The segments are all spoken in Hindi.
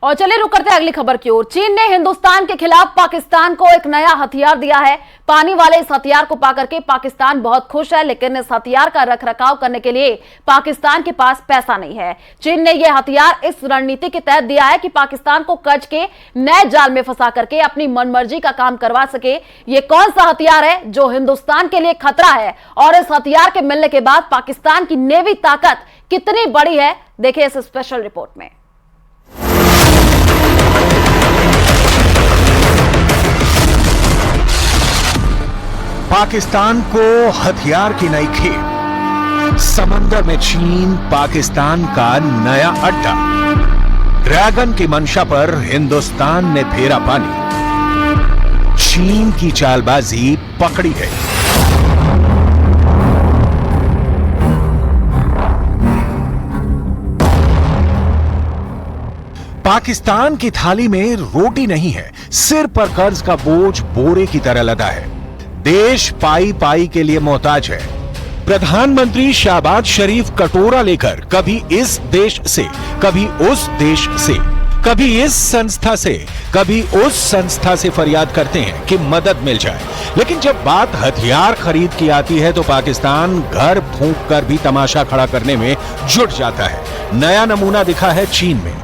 और चलिए रुक करते हैं अगली खबर की ओर। चीन ने हिंदुस्तान के खिलाफ पाकिस्तान को एक नया हथियार दिया है। पानी वाले इस हथियार को पाकर के पाकिस्तान बहुत खुश है, लेकिन इस हथियार का रखरखाव करने के लिए पाकिस्तान के पास पैसा नहीं है। चीन ने यह हथियार इस रणनीति के तहत दिया है कि पाकिस्तान को कर्ज के नए जाल में फंसा करके अपनी मनमर्जी का काम करवा सके। ये कौन सा हथियार है जो हिंदुस्तान के लिए खतरा है, और इस हथियार के मिलने के बाद पाकिस्तान की नेवी ताकत कितनी बड़ी है, देखिए इस स्पेशल रिपोर्ट में। पाकिस्तान को हथियार की नई खेप। समंदर में चीन पाकिस्तान का नया अड्डा। ड्रैगन की मंशा पर हिंदुस्तान ने फेरा पानी। चीन की चालबाजी पकड़ी गई। पाकिस्तान की थाली में रोटी नहीं है, सिर पर कर्ज का बोझ बोरे की तरह लदा है। देश पाई पाई के लिए मोहताज है। प्रधानमंत्री शहबाज शरीफ कटोरा लेकर कभी इस देश से, कभी उस देश से, कभी इस संस्था से, कभी उस संस्था से फरियाद करते हैं कि मदद मिल जाए, लेकिन जब बात हथियार खरीद की आती है तो पाकिस्तान घर फूंक कर भी तमाशा खड़ा करने में जुट जाता है। नया नमूना दिखा है चीन में।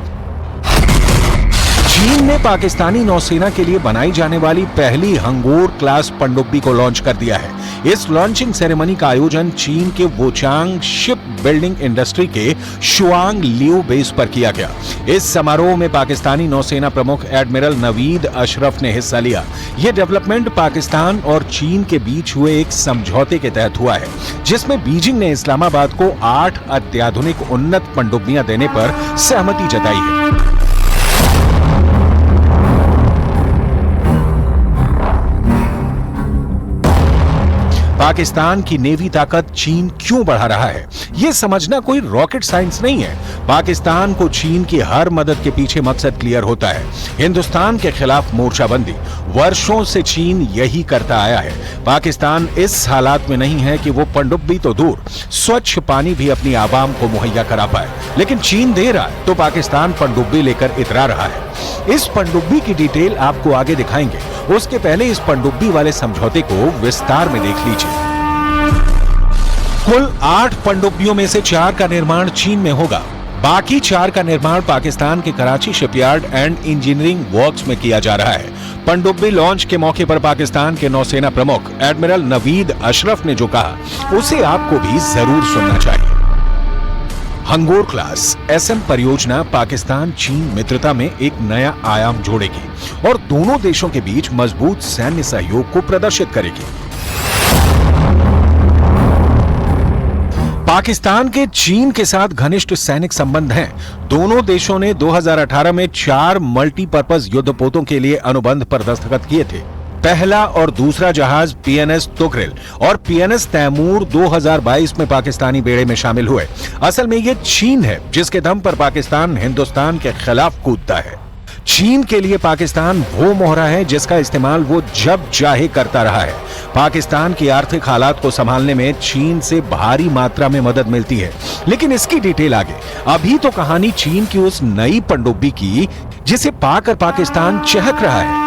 चीन ने पाकिस्तानी नौसेना के लिए बनाई जाने वाली पहली हंगोर क्लास पनडुब्बी को लॉन्च कर दिया है। इस लॉन्चिंग सेरेमनी का आयोजन चीन के वुचांग शिप बिल्डिंग इंडस्ट्री के शुआंग लियो बेस पर किया गया। इस समारोह में पाकिस्तानी नौसेना प्रमुख एडमिरल नवीद अशरफ ने हिस्सा लिया। यह डेवलपमेंट पाकिस्तान और चीन के बीच हुए एक समझौते के तहत हुआ है, जिसमें बीजिंग ने इस्लामाबाद को 8 अत्याधुनिक उन्नत पनडुब्बियां देने पर सहमति जताई है। पाकिस्तान की नेवी ताकत चीन क्यों बढ़ा रहा है, यह समझना कोई रॉकेट साइंस नहीं है। पाकिस्तान को चीन की हर मदद के पीछे मकसद क्लियर होता है, हिंदुस्तान के खिलाफ मोर्चाबंदी। वर्षों से चीन यही करता आया है। पाकिस्तान इस हालात में नहीं है कि वो पनडुब्बी तो दूर, स्वच्छ पानी भी अपनी आवाम को मुहैया करा पाए, लेकिन चीन दे रहा है तो पाकिस्तान पनडुब्बी लेकर इतरा रहा है। इस पनडुब्बी की डिटेल आपको आगे दिखाएंगे, उसके पहले इस पनडुब्बी वाले समझौते को विस्तार में देख लीजिए। कुल 8 पनडुब्बियों में से 4 का निर्माण चीन में होगा, बाकी 4 का निर्माण पाकिस्तान के Karachi shipyard and engineering works में किया जा रहा है। पनडुब्बी लॉन्च के मौके पर पाकिस्तान के नौसेना प्रमुख एडमिरल नवीद अशरफ ने जो कहा, उसे आपको भी जरूर सुनना चाहिए। हंगोर क्लास एसएम परियोजना पाकिस्तान चीन मित्रता में एक नया आयाम जोड़ेगी और दोनों देशों के बीच मजबूत सैन्य सहयोग को प्रदर्शित करेगी। पाकिस्तान के चीन के साथ घनिष्ठ सैनिक संबंध हैं। दोनों देशों ने 2018 में 4 मल्टीपर्पज युद्धपोतों के लिए अनुबंध पर दस्तखत किए थे। पहला और दूसरा जहाज पीएनएस तुकरिल और पीएनएस तैमूर 2022 में पाकिस्तानी बेड़े में शामिल हुए। असल में ये चीन है जिसके दम पर पाकिस्तान हिंदुस्तान के खिलाफ कूदता है। चीन के लिए पाकिस्तान वो मोहरा है जिसका इस्तेमाल वो जब चाहे करता रहा है। पाकिस्तान की आर्थिक हालात को संभालने में चीन से भारी मात्रा में मदद मिलती है, लेकिन इसकी डिटेल आगे। अभी तो कहानी चीन की उस नई पनडुब्बी की जिसे पाकर पाकिस्तान चहक रहा है।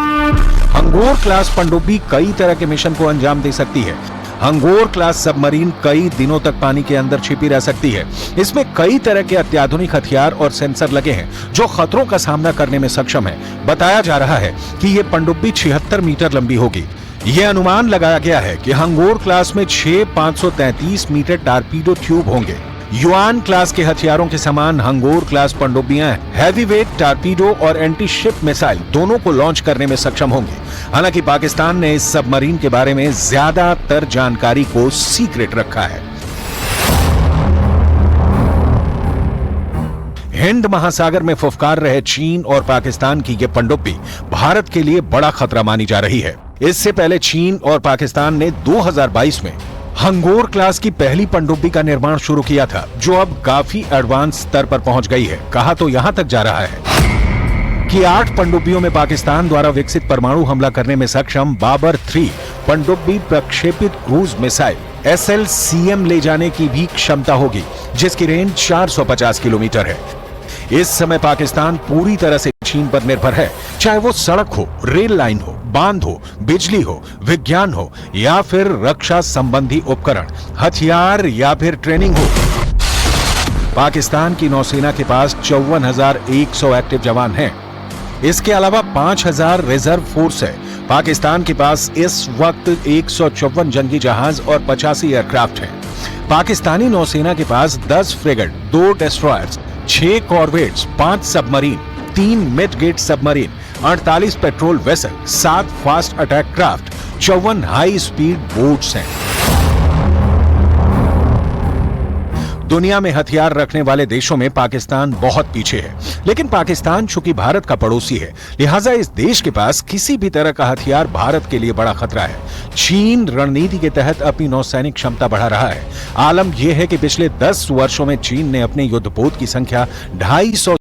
हंगोर क्लास पनडुब्बी कई तरह के मिशन को अंजाम दे सकती है। हंगोर क्लास सबमरीन कई दिनों तक पानी के अंदर छिपी रह सकती है। इसमें कई तरह के अत्याधुनिक हथियार और सेंसर लगे हैं जो खतरों का सामना करने में सक्षम है। बताया जा रहा है कि यह पनडुब्बी 76 मीटर लंबी होगी। यह अनुमान लगाया गया है कि हंगोर क्लास में 6 533 मीटर टारपीडो ट्यूब होंगे। युआन क्लास के हथियारों के समान हंगोर क्लास पनडुब्बियां हैवीवेट टारपीडो और एंटी शिप मिसाइल दोनों को लॉन्च करने में सक्षम होंगी। हालांकि पाकिस्तान ने इस सबमरीन के बारे में ज्यादातर जानकारी को सीक्रेट रखा है। हिंद महासागर में फुफकार रहे चीन और पाकिस्तान की यह पनडुब्बी भारत के लिए बड़ा खतरा मानी जा रही है। इससे पहले चीन और पाकिस्तान ने 2022 में हंगोर क्लास की पहली पनडुब्बी का निर्माण शुरू किया था, जो अब काफी एडवांस स्तर पर पहुंच गई है। कहा तो यहां तक जा रहा है कि 8 पनडुब्बियों में पाकिस्तान द्वारा विकसित परमाणु हमला करने में सक्षम बाबर 3 पनडुब्बी प्रक्षेपित क्रूज मिसाइल SLCM ले जाने की भी क्षमता होगी, जिसकी रेंज 450 किलोमीटर है। इस समय पाकिस्तान पूरी तरह से चीन पर निर्भर है, चाहे वो सड़क हो, रेल लाइन हो, बांध हो, बिजली हो, विज्ञान हो या फिर रक्षा संबंधी उपकरण, हथियार या फिर ट्रेनिंग हो। पाकिस्तान की नौसेना के पास 54,100 एक्टिव जवान हैं। इसके अलावा 5,000 रिजर्व फोर्स है। पाकिस्तान के पास इस वक्त 154 जंगी जहाज और 85 एयरक्राफ्ट हैं। पाकिस्तानी नौसेना के पास 10 frigate, 2 destroyers, 6 corvettes, 5 submarine, 3 midget submarine, 48 patrol vessel, 7 fast attack craft, 54 high speed boats हैं। दुनिया में हथियार रखने वाले देशों में पाकिस्तान बहुत पीछे है, लेकिन पाकिस्तान चूंकि भारत का पड़ोसी है, लिहाजा इस देश के पास किसी भी तरह का हथियार भारत के लिए बड़ा खतरा है। चीन रणनीति के तहत अपनी नौसैनिक क्षमता बढ़ा रहा है। आलम यह है कि पिछले 10 वर्षों में चीन ने अपने युद्धपोत की संख्या 250